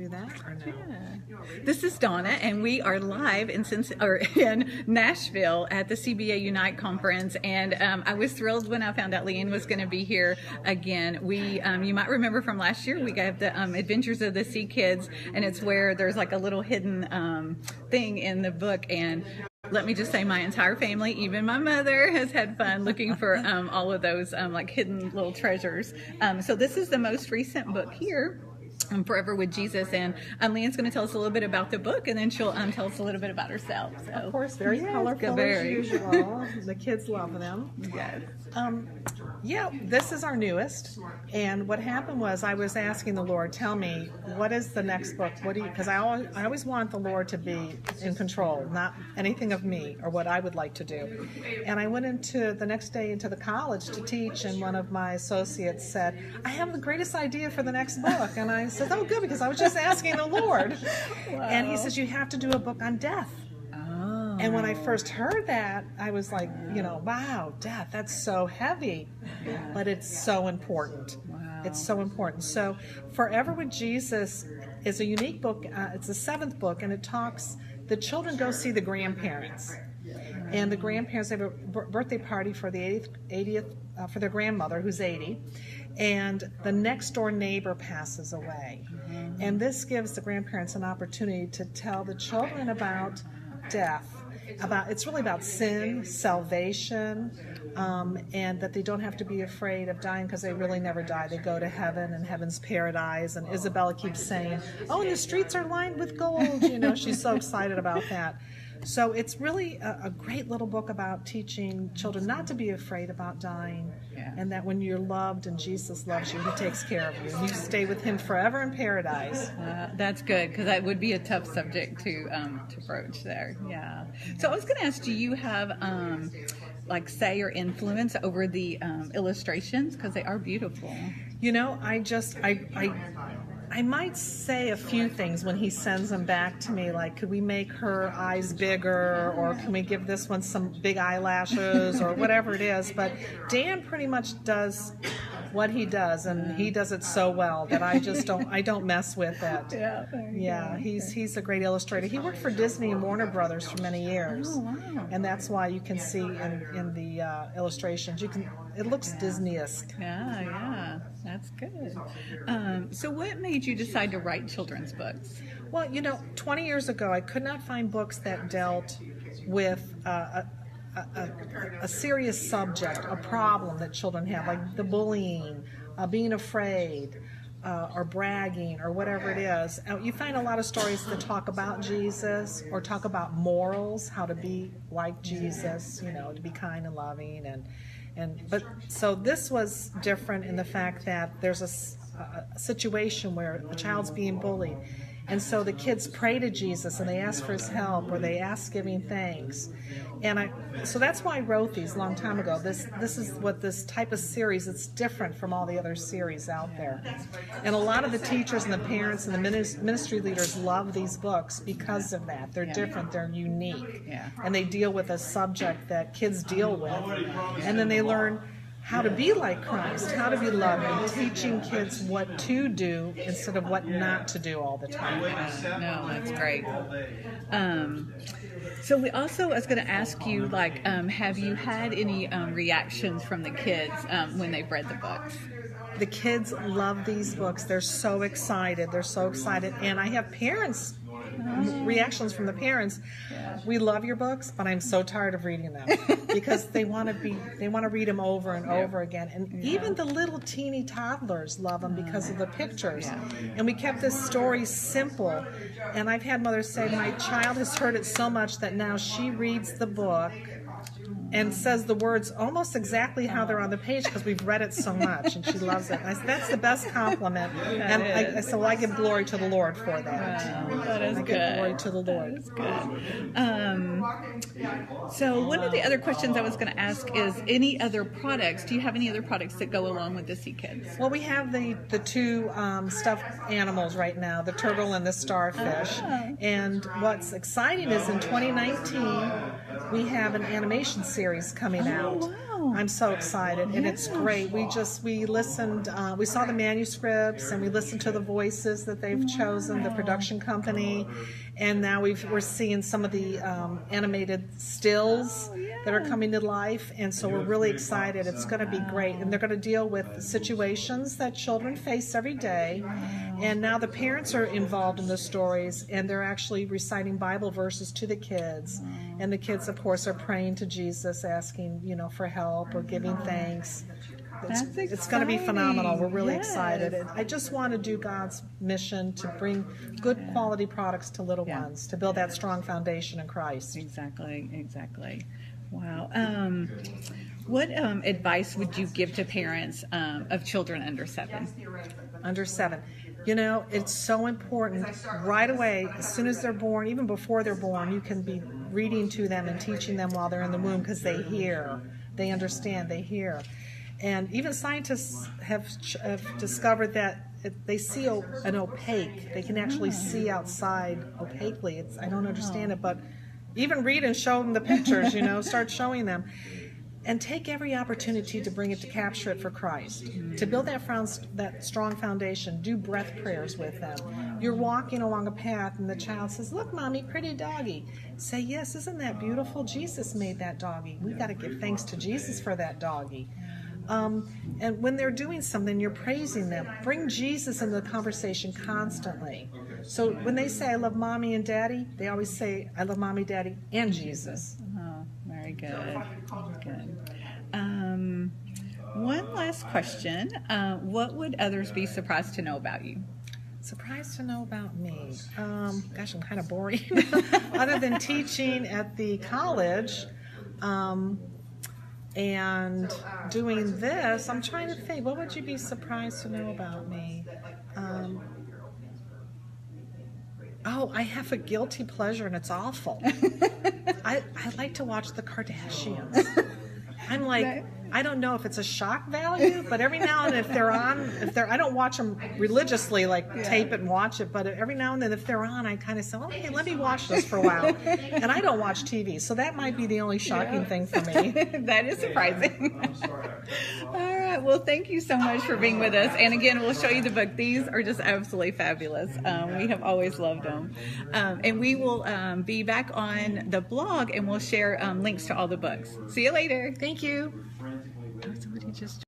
do that or no? Yeah. This is Donna, and we are live in Nashville at the CBA Unite conference. And I was thrilled when I found out LeeAnn was going to be here again. We, you might remember from last year, we got the Adventures of the Sea Kids, and it's where there's like a little hidden thing in the book. And let me just say, my entire family, even my mother, has had fun looking for all of those like hidden little treasures. So this is the most recent book here, Forever with Jesus, and LeeAnn's going to tell us a little bit about the book, and then she'll tell us a little bit about herself. So, of course, very colorful as usual. The kids love them. Yes. Yeah, this is our newest, and what happened was I was asking the Lord, tell me, what is the next book? What do you? Because I always want the Lord to be in control, not anything of me or what I would like to do. And I went into the next day into the college to teach, and one of my associates said, I have the greatest idea for the next book. And I said, oh, good, because I was just asking the Lord. Wow. And he says, you have to do a book on death. And when I first heard that, I was like, wow, death, that's so heavy, but it's so important. Wow. It's so important. So Forever with Jesus is a unique book. It's the 7th book, and it talks, the children go see the grandparents. And the grandparents have a birthday party for the 80th, for their grandmother, who's 80. And the next door neighbor passes away. And this gives the grandparents an opportunity to tell the children about death. It's really about sin, salvation, and that they don't have to be afraid of dying, because they really never die. They go to heaven and heaven's paradise. And Isabella keeps saying, oh, and the streets are lined with gold. She's so excited about that. So it's really a great little book about teaching children not to be afraid about dying, and that when you're loved and Jesus loves you, he takes care of you, and you stay with him forever in paradise. That's good, because that would be a tough subject to broach there. Yeah. So I was going to ask, do you have like say or influence over the illustrations, because they are beautiful? I might say a few things when he sends them back to me, like, could we make her eyes bigger, or can we give this one some big eyelashes, or whatever it is. But Dan pretty much does what he does, and he does it so well that I don't mess with it. Yeah, he's a great illustrator. He worked for Disney and Warner Brothers for many years. Oh, wow. And that's why you can see in the illustrations, it looks Disney-esque. Yeah, that's good. So what made you decide to write children's books? Well, 20 years ago, I could not find books that dealt with a serious subject, a problem that children have, like the bullying, being afraid, or bragging, or whatever it is. You find a lot of stories that talk about Jesus, or talk about morals, how to be like Jesus, to be kind and loving, but so this was different in the fact that there's a situation where a child's being bullied, and so the kids pray to Jesus and they ask for his help, or they ask giving thanks. And so that's why I wrote these a long time ago. This is what this type of series, it's different from all the other series out there. And a lot of the teachers and the parents and the ministry leaders love these books because of that. They're different, they're unique. And they deal with a subject that kids deal with. And then they learn how to be like Christ, how to be loving, teaching kids what to do instead of what not to do all the time. No, that's great. So I was going to ask you, have you had any reactions from the kids when they've read the books? The kids love these books. They're so excited. And I have parents reactions from the parents. We love your books, but I'm so tired of reading them, because they want to read them over and over again. And even the little teeny toddlers love them because of the pictures. And we kept this story simple. And I've had mothers say, my child has heard it so much that now she reads the book and says the words almost exactly how they're on the page, because we've read it so much, and she loves it. I said, that's the best compliment. And I said, well, I give glory to the Lord for that. Wow, that is good. I give glory to the Lord. That is good. So one of the other questions I was going to ask is, any other products? Do you have any other products that go along with the Sea Kids? Well, we have the two stuffed animals right now, the turtle and the starfish. And what's exciting is in 2019, we have an animation series coming out. Wow. I'm so excited, and it's great. We listened, we saw the manuscripts, and we listened to the voices that they've chosen, the production company, and now we're seeing some of the animated stills that are coming to life, and so we're really excited. It's going to be great, and they're going to deal with situations that children face every day, and now the parents are involved in the stories, and they're actually reciting Bible verses to the kids, and the kids, of course, are praying to Jesus, asking, for help or giving thanks. It's going to be phenomenal. We're really excited. And I just want to do God's mission to bring good quality products to little ones, to build that strong foundation in Christ. Exactly. Wow. What advice would you give to parents of children under 7? Under 7. It's so important right away, as soon as they're born, even before they're born, you can be reading to them and teaching them while they're in the womb, because they hear, they understand, they hear. And even scientists have discovered that they see an opaque. They can actually see outside opaquely. I don't understand it, but even read and show them the pictures, start showing them. And take every opportunity to bring it, to capture it for Christ, to build that strong foundation. Do breath prayers with them. You're walking along a path and the child says, "Look, Mommy, pretty doggy." Say, "Yes, isn't that beautiful? Jesus made that doggy. We got to give thanks to Jesus for that doggy." And when they're doing something, you're praising them. Bring Jesus into the conversation constantly. So when they say, "I love Mommy and Daddy," they always say, "I love Mommy, Daddy, and Jesus." Very good. One last question. What would others be surprised to know about you? Surprised to know about me? Gosh, I'm kind of boring. Other than teaching at the college and doing this, I'm trying to think. What would you be surprised to know about me? I have a guilty pleasure, and it's awful. I like to watch the Kardashians. I'm like, I don't know if it's a shock value, but every now and then if they're on, I don't watch them religiously, tape it and watch it, but every now and then if they're on, I kind of say, "Okay, let me watch this for a while." And I don't watch TV, so that might be the only shocking thing for me. That is surprising. All right. Well, thank you so much for being with us. And again, we'll show you the book. These are just absolutely fabulous. We have always loved them. And we will be back on the blog, and we'll share links to all the books. See you later. Thank you. Somebody just